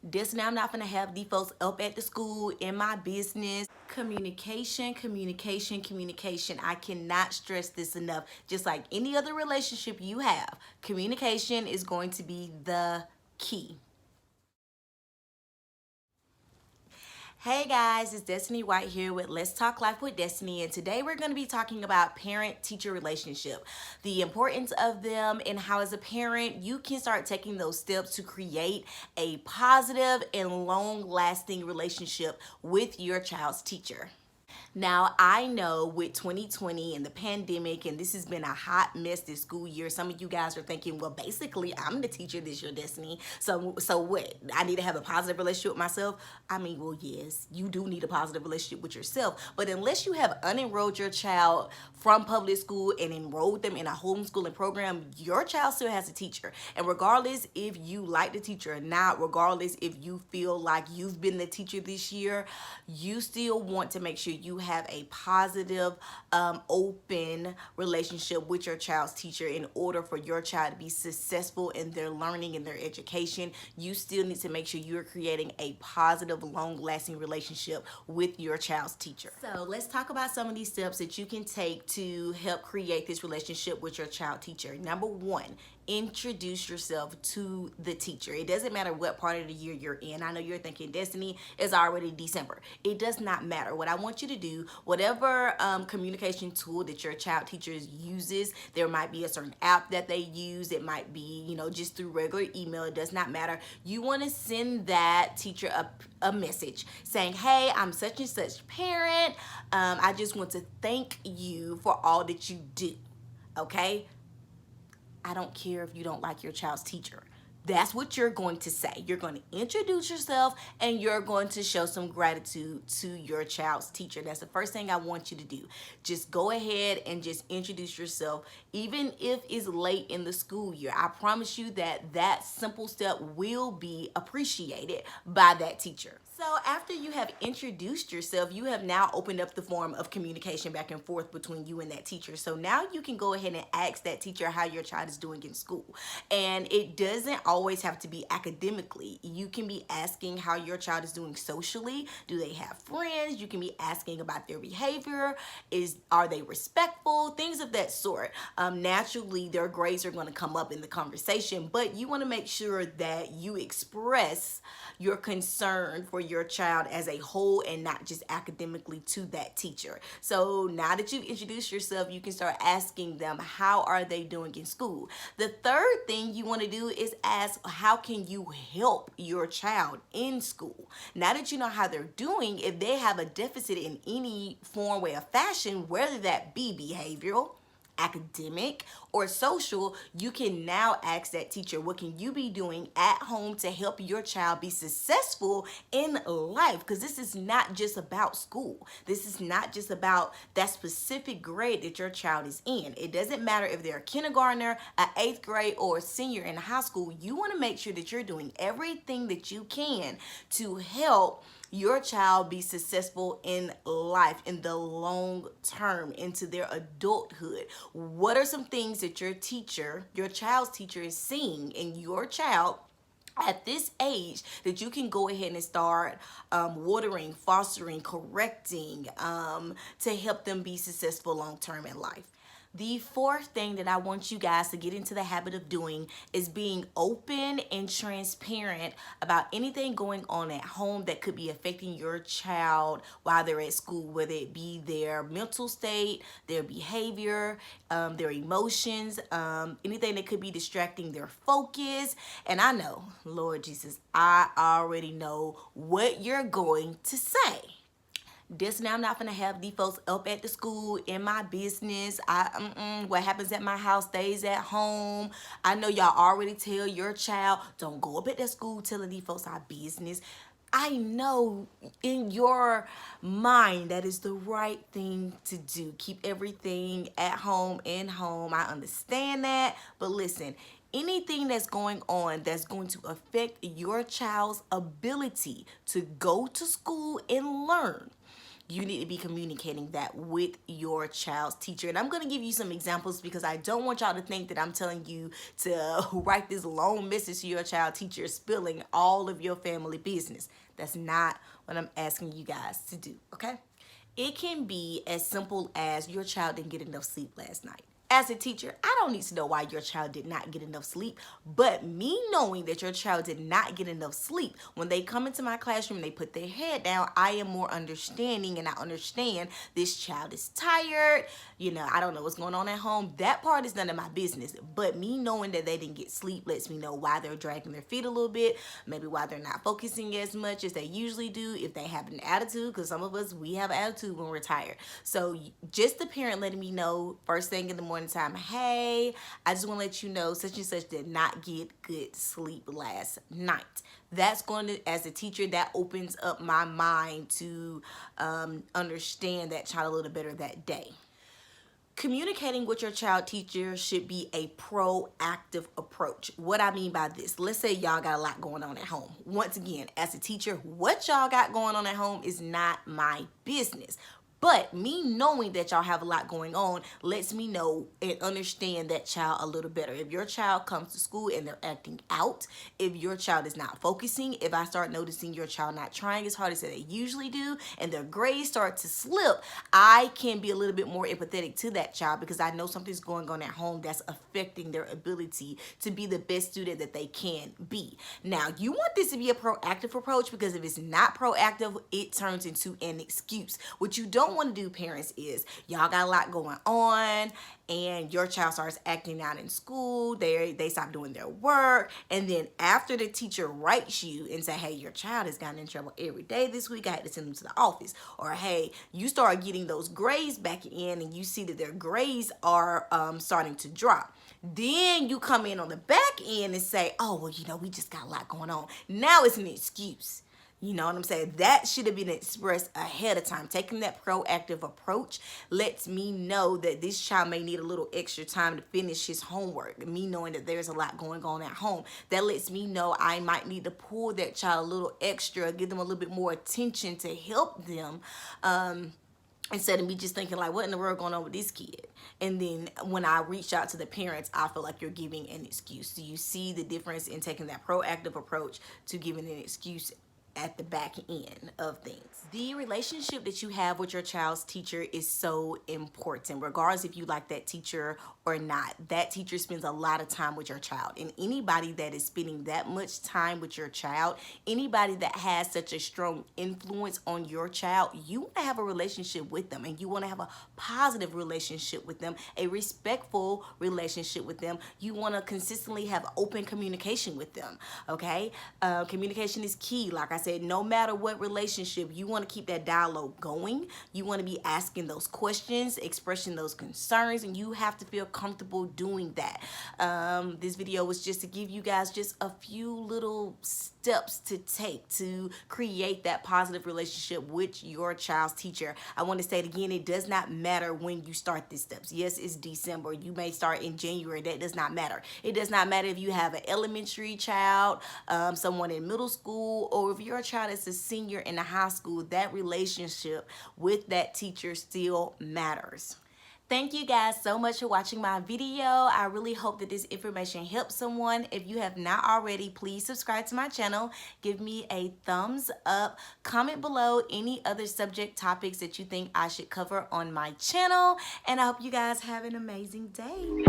This now I'm not gonna have these folks up at the school in my business. Communication, communication, communication. I cannot stress this enough. Just like any other relationship you have, communication is going to be the key. Hey guys, it's Destiny White here with Let's Talk Life with Destiny, and today we're going to be talking about parent-teacher relationship, the importance of them, and how as a parent you can start taking those steps to create a positive and long-lasting relationship with your child's teacher. Now, I know with 2020 and the pandemic, and this has been a hot mess this school year, some of you guys are thinking, well, basically, I'm the teacher this year, Destiny. So what? I need to have a positive relationship with myself? I mean, well, yes, you do need a positive relationship with yourself. But unless you have unenrolled your child from public school and enrolled them in a homeschooling program, your child still has a teacher. And regardless if you like the teacher or not, regardless if you feel like you've been the teacher this year, you still want to make sure you have a positive, open relationship with your child's teacher in order for your child to be successful in their learning and their education. You still need to make sure you're creating a positive, long-lasting relationship with your child's teacher. So let's talk about some of these steps that you can take to help create this relationship with your child teacher. Number one, introduce yourself to the teacher. It doesn't matter what part of the year you're in. I know you're thinking, Destiny, it's already December. It does not matter. What I want you to do, whatever communication tool that your child teacher uses, there might be a certain app that they use. It might be, just through regular email. It does not matter. You want to send that teacher a message saying, hey, I'm such and such parent. I just want to thank you for all that you do. Okay? I don't care if you don't like your child's teacher. That's what you're going to say. You're going to introduce yourself and you're going to show some gratitude to your child's teacher. That's the first thing I want you to do. Just go ahead and just introduce yourself, even if it's late in the school year. I promise you that that simple step will be appreciated by that teacher. So after you have introduced yourself, you have now opened up the form of communication back and forth between you and that teacher. So now you can go ahead and ask that teacher how your child is doing in school. And it doesn't always have to be academically. You can be asking how your child is doing socially. Do they have friends? You can be asking about their behavior. Are they respectful? Things of that sort. Naturally, their grades are going to come up in the conversation, but you want to make sure that you express your concern for your child as a whole and not just academically to that teacher. So now that you've introduced yourself, you can start asking them, how are they doing in school? The third thing you want to do is ask, how can you help your child in school? Now that you know how they're doing, if they have a deficit in any form, way, or fashion, whether that be behavioral, academic, or social, you can now ask that teacher, what can you be doing at home to help your child be successful in life? Because this is not just about school. This is not just about that specific grade that your child is in. It doesn't matter if they're a kindergartner, an 8th grade, or a senior in high school. You want to make sure that you're doing everything that you can to help your child be successful in life, in the long term, into their adulthood. What are some things that your child's teacher is seeing in your child at this age that you can go ahead and start watering, fostering, correcting to help them be successful long term in life? The fourth thing that I want you guys to get into the habit of doing is being open and transparent about anything going on at home that could be affecting your child while they're at school, whether it be their mental state, their behavior, their emotions, anything that could be distracting their focus. And I know, Lord Jesus, I already know what you're going to say. This now I'm not gonna have these folks up at the school in my business. What happens at my house stays at home. I know y'all already tell your child, don't go up at that school telling these folks our business. I know in your mind that is the right thing to do. Keep everything at home, in home. I understand that, but listen, anything that's going on that's going to affect your child's ability to go to school and learn, you need to be communicating that with your child's teacher. And I'm going to give you some examples because I don't want y'all to think that I'm telling you to write this long message to your child teacher spilling all of your family business. That's not what I'm asking you guys to do, okay? It can be as simple as your child didn't get enough sleep last night. As a teacher, I don't need to know why your child did not get enough sleep, but me knowing that your child did not get enough sleep, when they come into my classroom and they put their head down, I am more understanding, and I understand this child is tired. I don't know what's going on at home. That part is none of my business, but me knowing that they didn't get sleep lets me know why they're dragging their feet a little bit, maybe why they're not focusing as much as they usually do, if they have an attitude, because some of us, we have an attitude when we're tired. So just the parent letting me know first thing in the morning time, hey, I just want to let you know such and such did not get good sleep last night. That's going to, as a teacher, that opens up my mind to understand that child a little better that day. Communicating with your child teacher should be a proactive approach. What I mean by this, let's say y'all got a lot going on at home. Once again, as a teacher, what y'all got going on at home is not my business. But me knowing that y'all have a lot going on lets me know and understand that child a little better. If your child comes to school and they're acting out, if your child is not focusing, if I start noticing your child not trying as hard as they usually do, and their grades start to slip, I can be a little bit more empathetic to that child because I know something's going on at home that's affecting their ability to be the best student that they can be. Now, you want this to be a proactive approach because if it's not proactive, it turns into an excuse. What you don't want to do, parents, is y'all got a lot going on and your child starts acting out in school, they stop doing their work, and then after the teacher writes you and say, hey, your child has gotten in trouble every day this week, I had to send them to the office, or hey, you start getting those grades back in and you see that their grades are starting to drop. Then you come in on the back end and say, oh, well, we just got a lot going on. Now it's an excuse. You know what I'm saying? That should have been expressed ahead of time. Taking that proactive approach lets me know that this child may need a little extra time to finish his homework. Me knowing that there's a lot going on at home, that lets me know I might need to pull that child a little extra, give them a little bit more attention to help them. Instead of me just thinking like, what in the world going on with this kid? And then when I reach out to the parents, I feel like you're giving an excuse. Do you see the difference in taking that proactive approach to giving an excuse at the back end of things? The relationship that you have with your child's teacher is so important, regardless if you like that teacher or not. That teacher spends a lot of time with your child, and anybody that is spending that much time with your child, anybody that has such a strong influence on your child, you want to have a relationship with them, and you want to have a positive relationship with them, a respectful relationship with them. You want to consistently have open communication with them, okay? Communication is key. Like I said, no matter what relationship, you want to keep that dialogue going. You want to be asking those questions, expressing those concerns, and you have to feel comfortable doing that. This video was just to give you guys just a few little steps to take to create that positive relationship with your child's teacher. I want to say it again, it does not matter when you start these steps. Yes, it's December. You may start in January. That does not matter. It does not matter if you have an elementary child, someone in middle school, or if your child is a senior in a high school. That relationship with that teacher still matters. Thank you guys so much for watching my video. I really hope that this information helps someone. If you have not already, please subscribe to my channel. Give me a thumbs up. Comment below any other subject topics that you think I should cover on my channel. And I hope you guys have an amazing day.